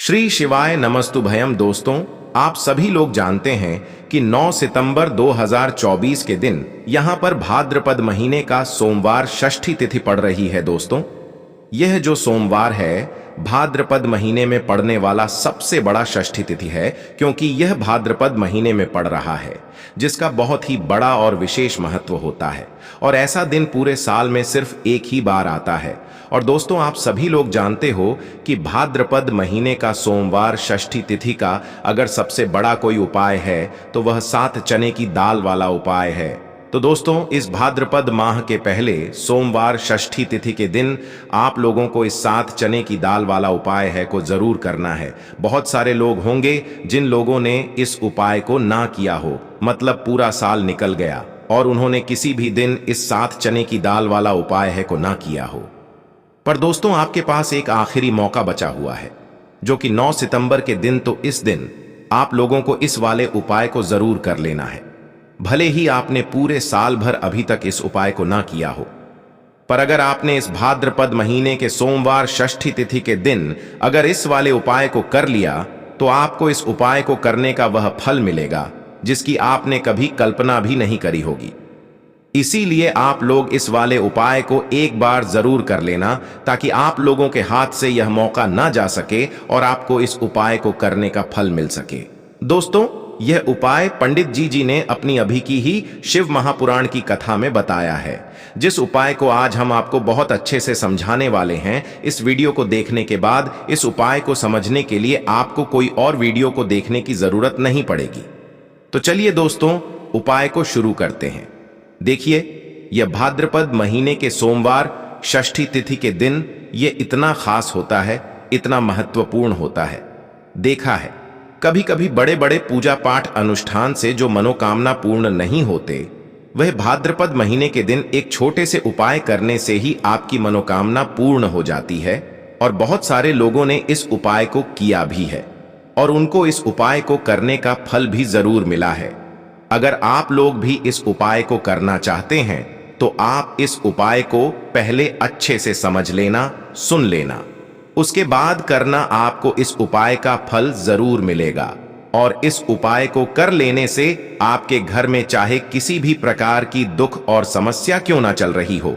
श्री शिवाय नमस्तुभयम। दोस्तों, आप सभी लोग जानते हैं कि 9 सितंबर 2024 के दिन यहां पर भाद्रपद महीने का सोमवार षष्ठी तिथि पड़ रही है। दोस्तों, यह जो सोमवार है भाद्रपद महीने में पड़ने वाला सबसे बड़ा षष्ठी तिथि है, क्योंकि यह भाद्रपद महीने में पड़ रहा है, जिसका बहुत ही बड़ा और विशेष महत्व होता है। और ऐसा दिन पूरे साल में सिर्फ एक ही बार आता है। और दोस्तों, आप सभी लोग जानते हो कि भाद्रपद महीने का सोमवार षष्ठी तिथि का अगर सबसे बड़ा कोई उपाय है तो वह 7 चने की दाल वाला उपाय है। तो दोस्तों, इस भाद्रपद माह के पहले सोमवार षष्ठी तिथि के दिन आप लोगों को इस 7 चने की दाल वाला उपाय है को जरूर करना है। बहुत सारे लोग होंगे जिन लोगों ने इस उपाय को ना किया हो, मतलब पूरा साल निकल गया और उन्होंने किसी भी दिन इस 7 चने की दाल वाला उपाय है को ना किया हो। पर दोस्तों, आपके पास एक आखिरी मौका बचा हुआ है, जो कि 9 सितंबर के दिन। तो इस दिन आप लोगों को इस वाले उपाय को जरूर कर लेना है। भले ही आपने पूरे साल भर अभी तक इस उपाय को ना किया हो, पर अगर आपने इस भाद्रपद महीने के सोमवार षष्ठी तिथि के दिन अगर इस वाले उपाय को कर लिया, तो आपको इस उपाय को करने का वह फल मिलेगा जिसकी आपने कभी कल्पना भी नहीं करी होगी। इसीलिए आप लोग इस वाले उपाय को एक बार जरूर कर लेना, ताकि आप लोगों के हाथ से यह मौका ना जा सके और आपको इस उपाय को करने का फल मिल सके। दोस्तों, यह उपाय पंडित जी ने अपनी अभी की ही शिव महापुराण की कथा में बताया है, जिस उपाय को आज हम आपको बहुत अच्छे से समझाने वाले हैं। इस वीडियो को देखने के बाद इस उपाय को समझने के लिए आपको कोई और वीडियो को देखने की जरूरत नहीं पड़ेगी। तो चलिए दोस्तों, उपाय को शुरू करते हैं। देखिए, यह भाद्रपद महीने के सोमवार षष्ठी तिथि के दिन ये इतना खास होता है, इतना महत्वपूर्ण होता है। देखा है, कभी कभी बड़े बड़े पूजा पाठ अनुष्ठान से जो मनोकामना पूर्ण नहीं होते, वह भाद्रपद महीने के दिन एक छोटे से उपाय करने से ही आपकी मनोकामना पूर्ण हो जाती है। और बहुत सारे लोगों ने इस उपाय को किया भी है और उनको इस उपाय को करने का फल भी जरूर मिला है। अगर आप लोग भी इस उपाय को करना चाहते हैं तो आप इस उपाय को पहले अच्छे से समझ लेना, सुन लेना, उसके बाद करना। आपको इस उपाय का फल जरूर मिलेगा। और इस उपाय को कर लेने से आपके घर में चाहे किसी भी प्रकार की दुख और समस्या क्यों ना चल रही हो,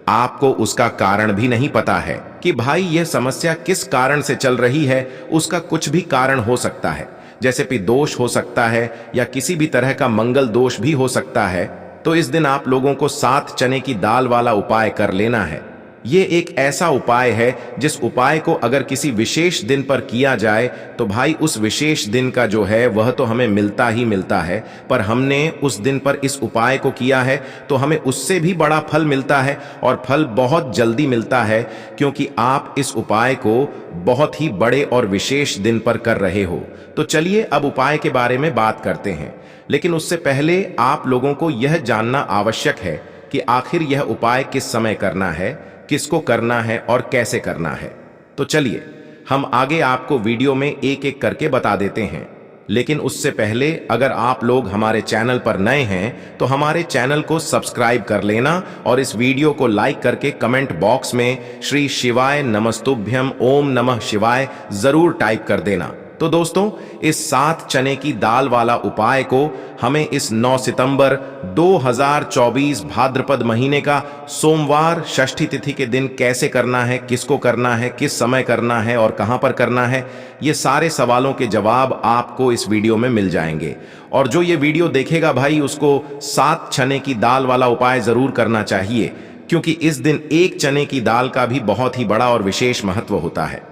आपको उसका कारण भी नहीं पता है कि भाई यह समस्या किस कारण से चल रही है। उसका कुछ भी कारण हो सकता है, जैसे कि दोष हो सकता है या किसी भी तरह का मंगल दोष भी हो सकता है। तो इस दिन आप लोगों को 7 चने की दाल वाला उपाय कर लेना है। ये एक ऐसा उपाय है जिस उपाय को अगर किसी विशेष दिन पर किया जाए तो भाई उस विशेष दिन का जो है वह तो हमें मिलता ही मिलता है, पर हमने उस दिन पर इस उपाय को किया है तो हमें उससे भी बड़ा फल मिलता है, और फल बहुत जल्दी मिलता है, क्योंकि आप इस उपाय को बहुत ही बड़े और विशेष दिन पर कर रहे हो। तो चलिए अब उपाय के बारे में बात करते हैं, लेकिन उससे पहले आप लोगों को यह जानना आवश्यक है कि आखिर यह उपाय किस समय करना है, किसको करना है और कैसे करना है। तो चलिए हम आगे आपको वीडियो में एक एक करके बता देते हैं। लेकिन उससे पहले अगर आप लोग हमारे चैनल पर नए हैं तो हमारे चैनल को सब्सक्राइब कर लेना और इस वीडियो को लाइक करके कमेंट बॉक्स में श्री शिवाय नमस्तुभ्यम ओम नमः शिवाय जरूर टाइप कर देना। तो दोस्तों, इस 7 चने की दाल वाला उपाय को हमें इस 9 सितंबर 2024 भाद्रपद महीने का सोमवार षष्ठी तिथि के दिन कैसे करना है, किसको करना है, किस समय करना है और कहां पर करना है, ये सारे सवालों के जवाब आपको इस वीडियो में मिल जाएंगे। और जो ये वीडियो देखेगा भाई, उसको 7 चने की दाल वाला उपाय जरूर करना चाहिए, क्योंकि इस दिन एक चने की दाल का भी बहुत ही बड़ा और विशेष महत्व होता है।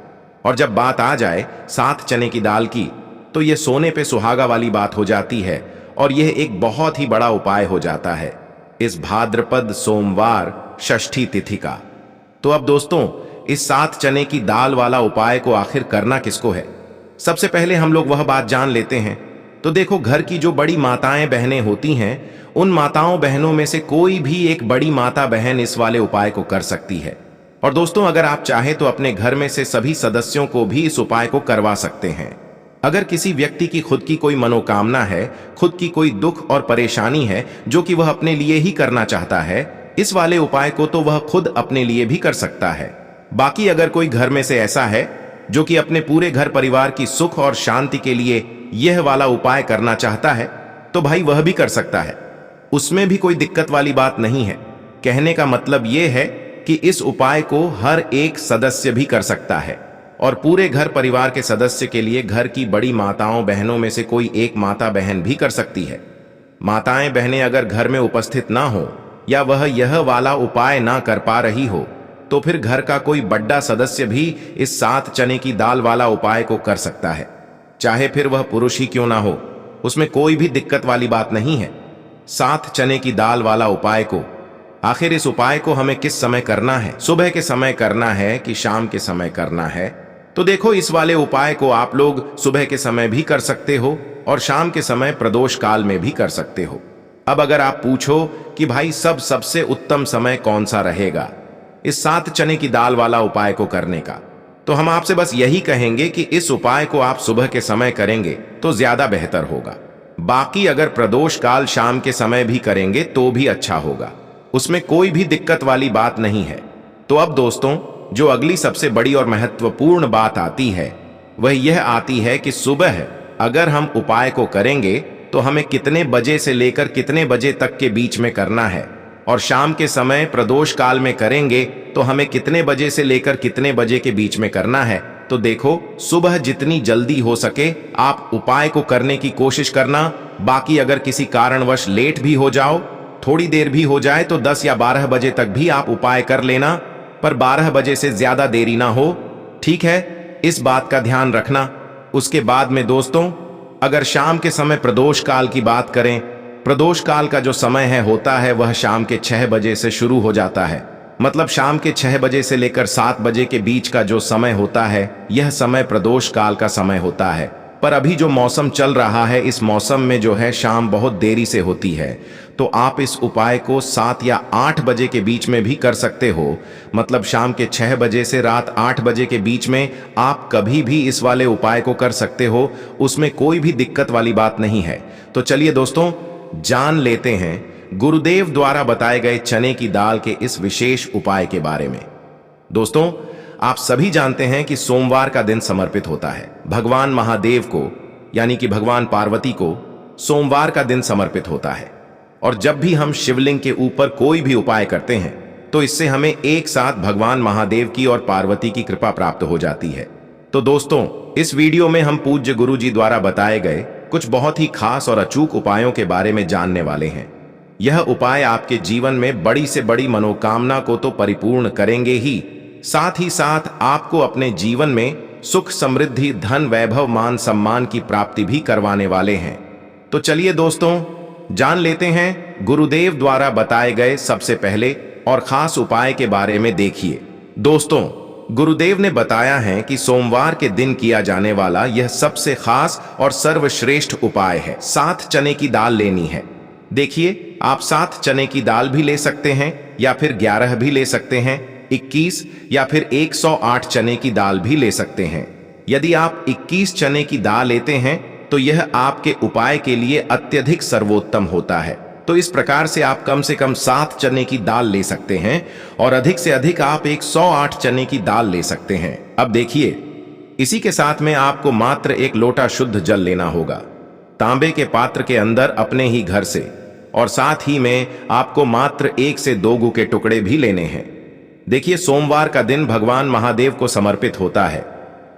और जब बात आ जाए 7 चने की दाल की, तो यह सोने पे सुहागा वाली बात हो जाती है और यह एक बहुत ही बड़ा उपाय हो जाता है इस भाद्रपद सोमवार षष्ठी तिथि का। तो अब दोस्तों, इस 7 चने की दाल वाला उपाय को आखिर करना किसको है, सबसे पहले हम लोग वह बात जान लेते हैं। तो देखो, घर की जो बड़ी माताएं बहनें होती हैं, उन माताओं बहनों में से कोई भी एक बड़ी माता बहन इस वाले उपाय को कर सकती है। और दोस्तों, अगर आप चाहें तो अपने घर में से सभी सदस्यों को भी इस उपाय को करवा सकते हैं। अगर किसी व्यक्ति की खुद की कोई मनोकामना है, खुद की कोई दुख और परेशानी है जो कि वह अपने लिए ही करना चाहता है, इस वाले उपाय को तो वह खुद अपने लिए भी कर सकता है। बाकी अगर कोई घर में से ऐसा है जो कि अपने पूरे घर परिवार की सुख और शांति के लिए यह वाला उपाय करना चाहता है, तो भाई वह भी कर सकता है। उसमें भी कोई दिक्कत वाली बात नहीं है। कहने का मतलब यह है कि इस उपाय को हर एक सदस्य भी कर सकता है और पूरे घर परिवार के सदस्य के लिए घर की बड़ी माताओं बहनों में से कोई एक माता बहन भी कर सकती है। माताएं बहनें अगर घर में उपस्थित ना हो या वह यह वाला उपाय ना कर पा रही हो, तो फिर घर का कोई बड़ा सदस्य भी इस 7 चने की दाल वाला उपाय को कर सकता है, चाहे फिर वह पुरुष ही क्यों ना हो। उसमें कोई भी दिक्कत वाली बात नहीं है। 7 चने की दाल वाला उपाय को, आखिर इस उपाय को हमें किस समय करना है? सुबह के समय करना है कि शाम के समय करना है? तो देखो, इस वाले उपाय को आप लोग सुबह के समय भी कर सकते हो और शाम के समय प्रदोष काल में भी कर सकते हो। अब अगर आप पूछो कि भाई सबसे उत्तम समय कौन सा रहेगा इस 7 चने की दाल वाला उपाय को करने का, तो हम आपसे बस यही कहेंगे कि इस उपाय को आप सुबह के समय करेंगे तो ज्यादा बेहतर होगा। बाकी अगर प्रदोष काल शाम के समय भी करेंगे तो भी अच्छा होगा, उसमें कोई भी दिक्कत वाली बात नहीं है। तो अब दोस्तों, जो अगली सबसे बड़ी और महत्वपूर्ण बात आती है वह यह आती है कि सुबह अगर हम उपाय को करेंगे तो हमें कितने बजे से लेकर कितने बजे तक के बीच में करना है, और शाम के समय प्रदोष काल में करेंगे तो हमें कितने बजे से लेकर कितने बजे के बीच में करना है। तो देखो, सुबह जितनी जल्दी हो सके आप उपाय को करने की कोशिश करना। बाकी अगर किसी कारणवश लेट भी हो जाओ, थोड़ी देर भी हो जाए, तो 10 या 12 बजे तक भी आप उपाय कर लेना, पर 12 बजे से ज्यादा देरी ना हो, ठीक है? इस बात का ध्यान रखना। उसके बाद में दोस्तों, अगर शाम के समय प्रदोष काल की बात करें, प्रदोष काल का जो समय होता है वह शाम के 6 बजे से शुरू हो जाता है। मतलब शाम के 6 बजे से लेकर 7 बजे के बीच का जो समय होता है यह समय प्रदोष काल का समय होता है। पर अभी जो मौसम चल रहा है, इस मौसम में जो है शाम बहुत देरी से होती है, तो आप इस उपाय को 7 या 8 बजे के बीच में भी कर सकते हो। मतलब शाम के 6 बजे से रात 8 बजे के बीच में आप कभी भी इस वाले उपाय को कर सकते हो, उसमें कोई भी दिक्कत वाली बात नहीं है। तो चलिए दोस्तों, जान लेते हैं गुरुदेव द्वारा बताए गए चने की दाल के इस विशेष उपाय के बारे में। दोस्तों, आप सभी जानते हैं कि सोमवार का दिन समर्पित होता है भगवान महादेव को, यानी कि भगवान पार्वती को सोमवार का दिन समर्पित होता है। और जब भी हम शिवलिंग के ऊपर कोई भी उपाय करते हैं तो इससे हमें एक साथ भगवान महादेव की और पार्वती की कृपा प्राप्त हो जाती है। तो दोस्तों, इस वीडियो में हम पूज्य गुरु जी द्वारा बताए गए कुछ बहुत ही खास और अचूक उपायों के बारे में जानने वाले हैं। यह उपाय आपके जीवन में बड़ी से बड़ी मनोकामना को तो परिपूर्ण करेंगे ही साथ आपको अपने जीवन में सुख समृद्धि धन वैभव मान सम्मान की प्राप्ति भी करवाने वाले हैं। तो चलिए दोस्तों, जान लेते हैं गुरुदेव द्वारा बताए गए सबसे पहले और खास उपाय के बारे में। देखिए दोस्तों, गुरुदेव ने बताया है कि सोमवार के दिन किया जाने वाला यह सबसे खास और सर्वश्रेष्ठ उपाय है। 7 चने की दाल लेनी है। देखिए, आप 7 चने की दाल भी ले सकते हैं या फिर 11 भी ले सकते हैं, 21 या फिर 108 चने की दाल भी ले सकते हैं। यदि आप 21 चने की दाल लेते हैं तो यह आपके उपाय के लिए अत्यधिक सर्वोत्तम होता है। तो इस प्रकार से आप कम से कम 7 चने की दाल ले सकते हैं और अधिक से अधिक आप 108 चने की दाल ले सकते हैं। अब देखिए, इसी के साथ में आपको मात्र 1 लोटा शुद्ध जल लेना होगा तांबे के पात्र के अंदर अपने ही घर से, और साथ ही में आपको मात्र 1 से 2 गू के टुकड़े भी लेने हैं। देखिए, सोमवार का दिन भगवान महादेव को समर्पित होता है।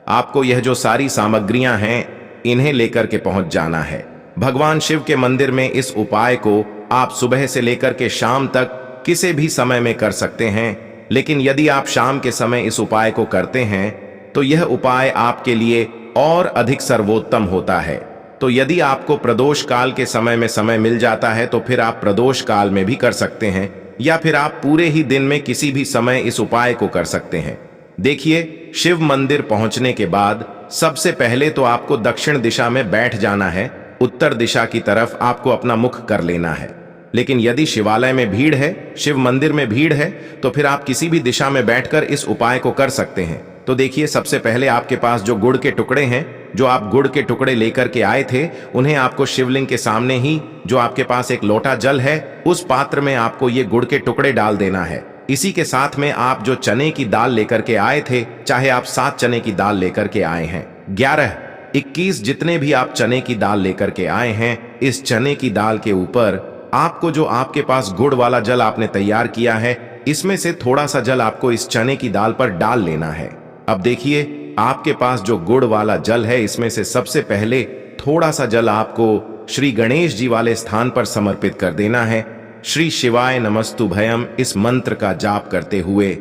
आपको यह जो सारी सामग्रियां हैं इन्हें लेकर के पहुंच जाना है भगवान शिव के मंदिर में। इस उपाय को आप सुबह से लेकर के शाम तक किसी भी समय में कर सकते हैं, लेकिन यदि आप शाम के समय इस उपाय को करते हैं तो यह उपाय आपके लिए और अधिक सर्वोत्तम होता है। तो यदि आपको प्रदोष काल के समय में समय मिल जाता है तो फिर आप प्रदोष काल में भी कर सकते हैं, या फिर आप पूरे ही दिन में किसी भी समय इस उपाय को कर सकते हैं। देखिए, शिव मंदिर पहुंचने के बाद सबसे पहले तो आपको दक्षिण दिशा में बैठ जाना है। उत्तर दिशा की तरफ आपको अपना मुख कर लेना है। लेकिन यदि शिवालय में भीड़ है, शिव मंदिर में भीड़ है, तो फिर आप किसी भी दिशा में बैठकर इस उपाय को कर सकते हैं। तो देखिए, सबसे पहले आपके पास जो गुड़ के टुकड़े हैं, जो आप गुड़ के टुकड़े लेकर के आए थे, उन्हें आपको शिवलिंग के सामने ही जो आपके पास एक लोटा जल है उस पात्र में आपको ये गुड़ के टुकड़े डाल देना है। इसी के साथ में आप जो चने की दाल लेकर के आए थे, चाहे आप 7 चने की दाल लेकर के आए हैं, 11, 21, जितने भी आप चने की दाल लेकर के आए हैं, इस चने की दाल के ऊपर आपको जो आपके पास गुड़ वाला जल आपने तैयार किया है, इसमें से थोड़ा सा जल आपको इस चने की दाल पर डाल लेना है। अब देखिए, आपके पास जो गुड़ वाला जल है, इसमें से सबसे पहले थोड़ा सा जल आपको श्री गणेश जी वाले स्थान पर समर्पित कर देना है। श्री शिवाय नमस्तुभयम इस मंत्र का जाप करते हुए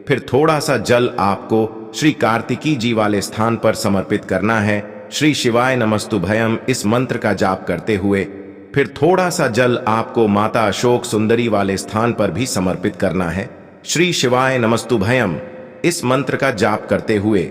फिर थोड़ा सा जल आपको श्री कार्तिकी जी वाले स्थान पर समर्पित करना है। श्री शिवाय नमस्तुभयम इस मंत्र का जाप करते हुए फिर थोड़ा सा जल आपको माता अशोक सुंदरी वाले स्थान पर भी समर्पित करना है। श्री शिवाय नमस्तुभयम इस मंत्र का जाप करते हुए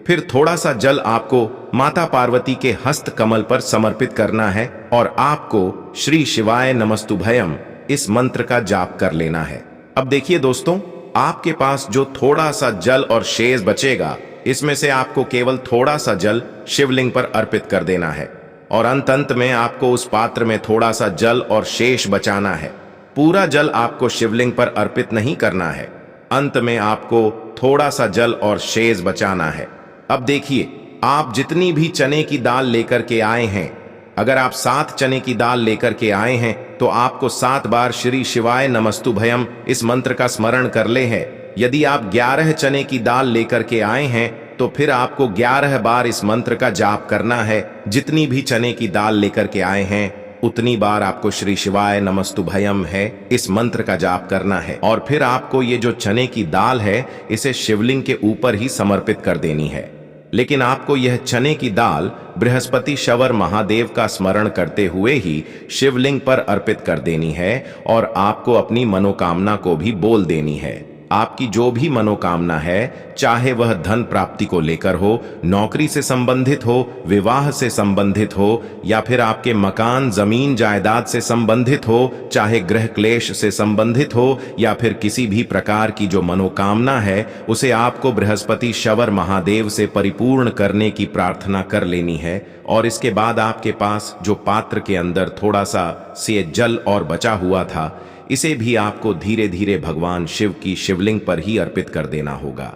फिर थोड़ा सा जल आपको माता पार्वती के हस्त कमल पर समर्पित करना है और आपको श्री शिवाय नमस्तुभयम इस मंत्र का जाप कर लेना है। अब देखिए दोस्तों, आपके पास जो थोड़ा सा जल और शेष बचेगा, इसमें से आपको केवल थोड़ा सा जल शिवलिंग पर अर्पित कर देना है और अंत में आपको उस पात्र में थोड़ा सा जल और शेष बचाना है। पूरा जल आपको शिवलिंग पर अर्पित नहीं करना है, अंत में आपको थोड़ा सा जल और शेष बचाना है। अब देखिए, आप जितनी भी चने की दाल लेकर के आए हैं, अगर आप 7 चने की दाल लेकर के आए हैं तो आपको 7 बार श्री शिवाय नमस्तुभयम इस मंत्र का स्मरण कर ले है। यदि आप 11 चने की दाल लेकर के आए हैं तो फिर आपको 11 बार इस मंत्र का जाप करना है। जितनी भी चने की दाल लेकर के आए हैं, उतनी बार आपको श्री शिवाय नमस्तुभयम है इस मंत्र का जाप करना है और फिर आपको ये जो चने की दाल है, इसे शिवलिंग के ऊपर ही समर्पित कर देनी है। लेकिन आपको यह चने की दाल बृहस्पति शवर महादेव का स्मरण करते हुए ही शिवलिंग पर अर्पित कर देनी है और आपको अपनी मनोकामना को भी बोल देनी है। आपकी जो भी मनोकामना है, चाहे वह धन प्राप्ति को लेकर हो, नौकरी से संबंधित हो, विवाह से संबंधित हो, या फिर आपके मकान जमीन जायदाद से संबंधित हो, चाहे गृह क्लेश से संबंधित हो, या फिर किसी भी प्रकार की जो मनोकामना है, उसे आपको बृहस्पति शवर महादेव से परिपूर्ण करने की प्रार्थना कर लेनी है। और इसके बाद आपके पास जो पात्र के अंदर थोड़ा सा से जल और बचा हुआ था, इसे भी आपको धीरे धीरे भगवान शिव की शिवलिंग पर ही अर्पित कर देना होगा।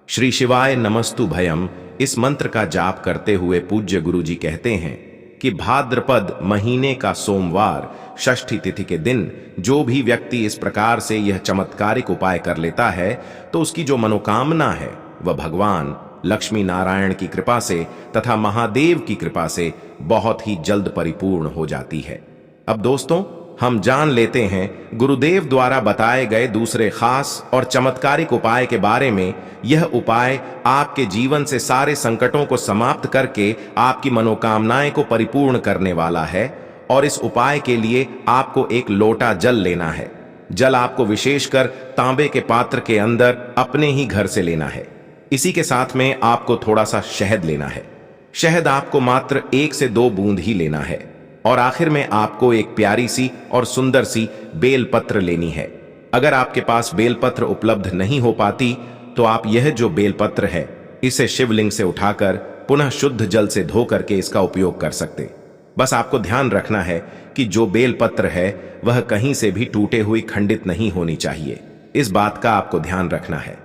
श्री शिवाय नमस्तुभयम इस मंत्र का जाप करते हुए पूज्य गुरु जी कहते हैं कि भाद्रपद महीने का सोमवार षष्ठी तिथि के दिन जो भी व्यक्ति इस प्रकार से यह चमत्कारिक उपाय कर लेता है, तो उसकी जो मनोकामना है वह भगवान लक्ष्मी नारायण की कृपा से तथा महादेव की कृपा से बहुत ही जल्द परिपूर्ण हो जाती है। अब दोस्तों, हम जान लेते हैं गुरुदेव द्वारा बताए गए दूसरे खास और चमत्कारिक उपाय के बारे में। यह उपाय आपके जीवन से सारे संकटों को समाप्त करके आपकी मनोकामनाएं को परिपूर्ण करने वाला है। और इस उपाय के लिए आपको एक लोटा जल लेना है। जल आपको विशेषकर तांबे के पात्र के अंदर अपने ही घर से लेना है। इसी के साथ में आपको थोड़ा सा शहद लेना है। शहद आपको मात्र 1 से 2 बूंद ही लेना है। और आखिर में आपको एक प्यारी सी और सुंदर सी बेलपत्र लेनी है। अगर आपके पास बेलपत्र उपलब्ध नहीं हो पाती, तो आप यह जो बेलपत्र है, इसे शिवलिंग से उठाकर पुनः शुद्ध जल से धो करके इसका उपयोग कर सकते। बस आपको ध्यान रखना है कि जो बेलपत्र है वह कहीं से भी टूटे हुई खंडित नहीं होनी चाहिए। इस बात का आपको ध्यान रखना है।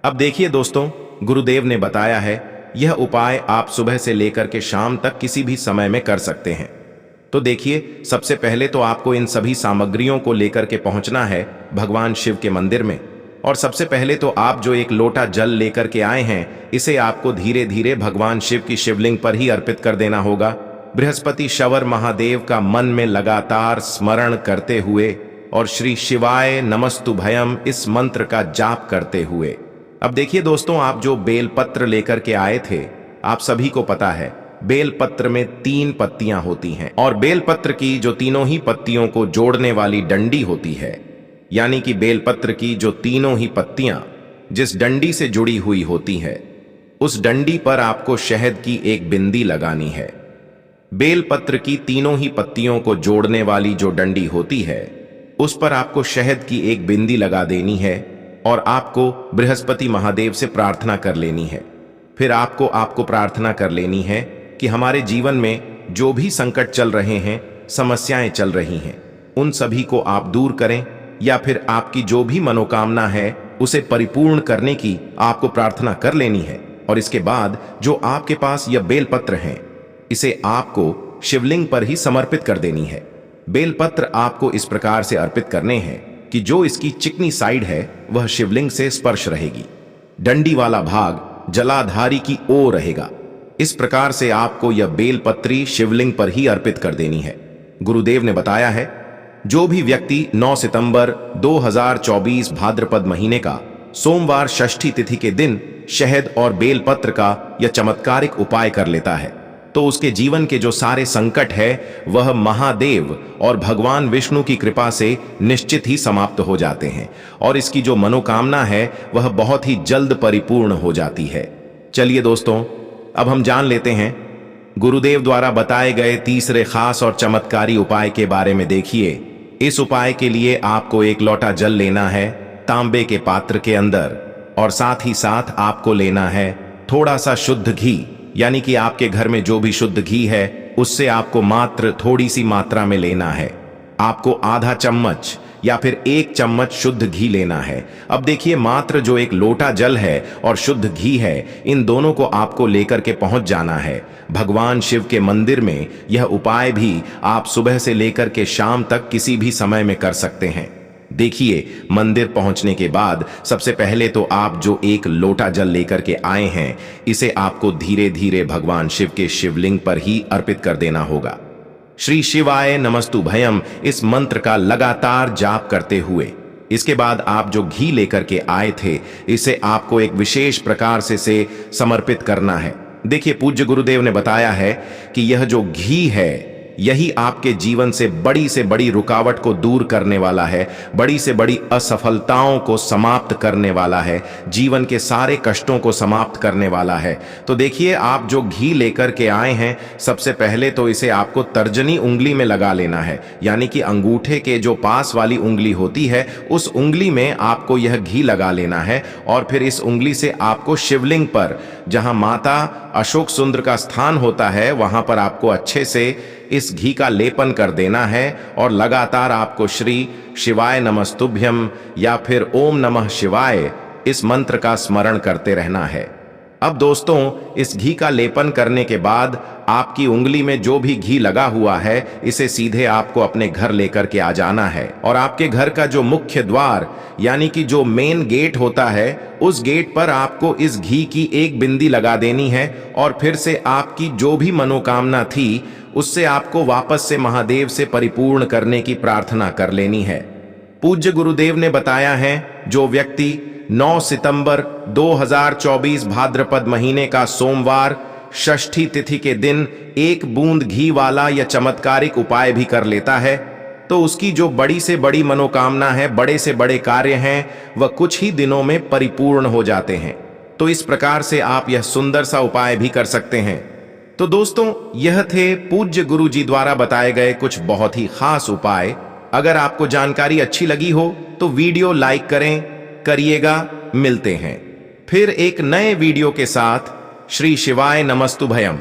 अब देखिए दोस्तों, गुरुदेव ने बताया है यह उपाय आप सुबह से लेकर के शाम तक किसी भी समय में कर सकते हैं। तो देखिए, सबसे पहले तो आपको इन सभी सामग्रियों को लेकर के पहुंचना है भगवान शिव के मंदिर में। और सबसे पहले तो आप जो एक लोटा जल लेकर के आए हैं, इसे आपको धीरे धीरे भगवान शिव की शिवलिंग पर ही अर्पित कर देना होगा। बृहस्पति शवर महादेव का मन में लगातार स्मरण करते हुए और श्री शिवाय नमस्तुभयम इस मंत्र का जाप करते हुए। अब देखिए दोस्तों, आप जो बेलपत्र लेकर के आए थे, आप सभी को पता है बेलपत्र में 3 पत्तियां होती हैं और बेलपत्र की जो तीनों ही पत्तियों को जोड़ने वाली डंडी होती है, यानी कि बेलपत्र की जो तीनों ही पत्तियां जिस डंडी से जुड़ी हुई होती है, उस डंडी पर आपको शहद की एक बिंदी लगानी है। बेलपत्र की तीनों ही पत्तियों को जोड़ने वाली जो डंडी होती है, उस पर आपको शहद की एक बिंदी लगा देनी है और आपको बृहस्पति महादेव से प्रार्थना कर लेनी है। फिर आपको प्रार्थना कर लेनी है कि हमारे जीवन में जो भी संकट चल रहे हैं, समस्याएं चल रही हैं, उन सभी को आप दूर करें, या फिर आपकी जो भी मनोकामना है उसे परिपूर्ण करने की आपको प्रार्थना कर लेनी है। और इसके बाद जो आपके पास यह बेलपत्र हैं, इसे आपको शिवलिंग पर ही समर्पित कर देनी है। बेलपत्र आपको इस प्रकार से अर्पित करने हैं कि जो इसकी चिकनी साइड है वह शिवलिंग से स्पर्श रहेगी, डंडी वाला भाग जलाधारी की ओर रहेगा। इस प्रकार से आपको यह बेलपत्री शिवलिंग पर ही अर्पित कर देनी है। गुरुदेव ने बताया है, जो भी व्यक्ति 9 सितंबर 2024 भाद्रपद महीने का सोमवार षष्ठी तिथि के दिन शहद और बेलपत्र का यह चमत्कारिक उपाय कर लेता है, तो उसके जीवन के जो सारे संकट है वह महादेव और भगवान विष्णु की कृपा से निश्चित ही समाप्त हो जाते हैं और इसकी जो मनोकामना है वह बहुत ही जल्द परिपूर्ण हो जाती है। चलिए दोस्तों, अब हम जान लेते हैं गुरुदेव द्वारा बताए गए तीसरे खास और चमत्कारी उपाय के बारे में। देखिए, इस उपाय के लिए आपको एक लोटा जल लेना है तांबे के पात्र के अंदर, और साथ ही साथ आपको लेना है थोड़ा सा शुद्ध घी, यानी कि आपके घर में जो भी शुद्ध घी है उससे आपको मात्र थोड़ी सी मात्रा में लेना है। आपको आधा चम्मच या फिर 1 चम्मच शुद्ध घी लेना है। अब देखिए, मात्र जो एक लोटा जल है और शुद्ध घी है, इन दोनों को आपको लेकर के पहुंच जाना है भगवान शिव के मंदिर में। यह उपाय भी आप सुबह से लेकर के शाम तक किसी भी समय में कर सकते हैं। देखिए, मंदिर पहुंचने के बाद सबसे पहले तो आप जो एक लोटा जल लेकर के आए हैं, इसे आपको धीरे धीरे भगवान शिव के शिवलिंग पर ही अर्पित कर देना होगा। श्री शिवाय नमस्तुभयम इस मंत्र का लगातार जाप करते हुए इसके बाद आप जो घी लेकर के आए थे, इसे आपको एक विशेष प्रकार से समर्पित करना है। देखिए, पूज्य गुरुदेव ने बताया है कि यह जो घी है यही आपके जीवन से बड़ी रुकावट को दूर करने वाला है, बड़ी से बड़ी असफलताओं को समाप्त करने वाला है, जीवन के सारे कष्टों को समाप्त करने वाला है। तो देखिए, आप जो घी लेकर के आए हैं, सबसे पहले तो इसे आपको तर्जनी उंगली में लगा लेना है, यानी कि अंगूठे के जो पास वाली उंगली होती है उस उंगली में आपको यह घी लगा लेना है। और फिर इस उंगली से आपको शिवलिंग पर, जहां माता अशोक सुंदर का स्थान होता है, वहां पर आपको अच्छे से इस घी का लेपन कर देना है और लगातार आपको श्री शिवाय नमस्तुभ्यम या फिर ओम नमः शिवाय इस मंत्र का स्मरण करते रहना है। अब दोस्तों, इस घी का लेपन करने के बाद आपकी उंगली में जो भी घी लगा हुआ है, इसे सीधे आपको अपने घर लेकर के आ जाना है और आपके घर का जो मुख्य द्वार यानी कि जो मेन गेट होता है, उस गेट पर आपको इस घी की एक बिंदी लगा देनी है और फिर से आपकी जो भी मनोकामना थी उससे आपको वापस से महादेव से परिपूर्ण करने की प्रार्थना कर लेनी है। पूज्य गुरुदेव ने बताया है, जो व्यक्ति 9 सितंबर 2024 भाद्रपद महीने का सोमवार षष्ठी तिथि के दिन 1 बूंद घी वाला यह चमत्कारिक उपाय भी कर लेता है, तो उसकी जो बड़ी से बड़ी मनोकामना है, बड़े से बड़े कार्य हैं, वह कुछ ही दिनों में परिपूर्ण हो जाते हैं। तो इस प्रकार से आप यह सुंदर सा उपाय भी कर सकते हैं। तो दोस्तों, यह थे पूज्य गुरु जी द्वारा बताए गए कुछ बहुत ही खास उपाय। अगर आपको जानकारी अच्छी लगी हो तो वीडियो लाइक करिएगा। मिलते हैं फिर एक नए वीडियो के साथ। श्री शिवाय नमस्तुभयम।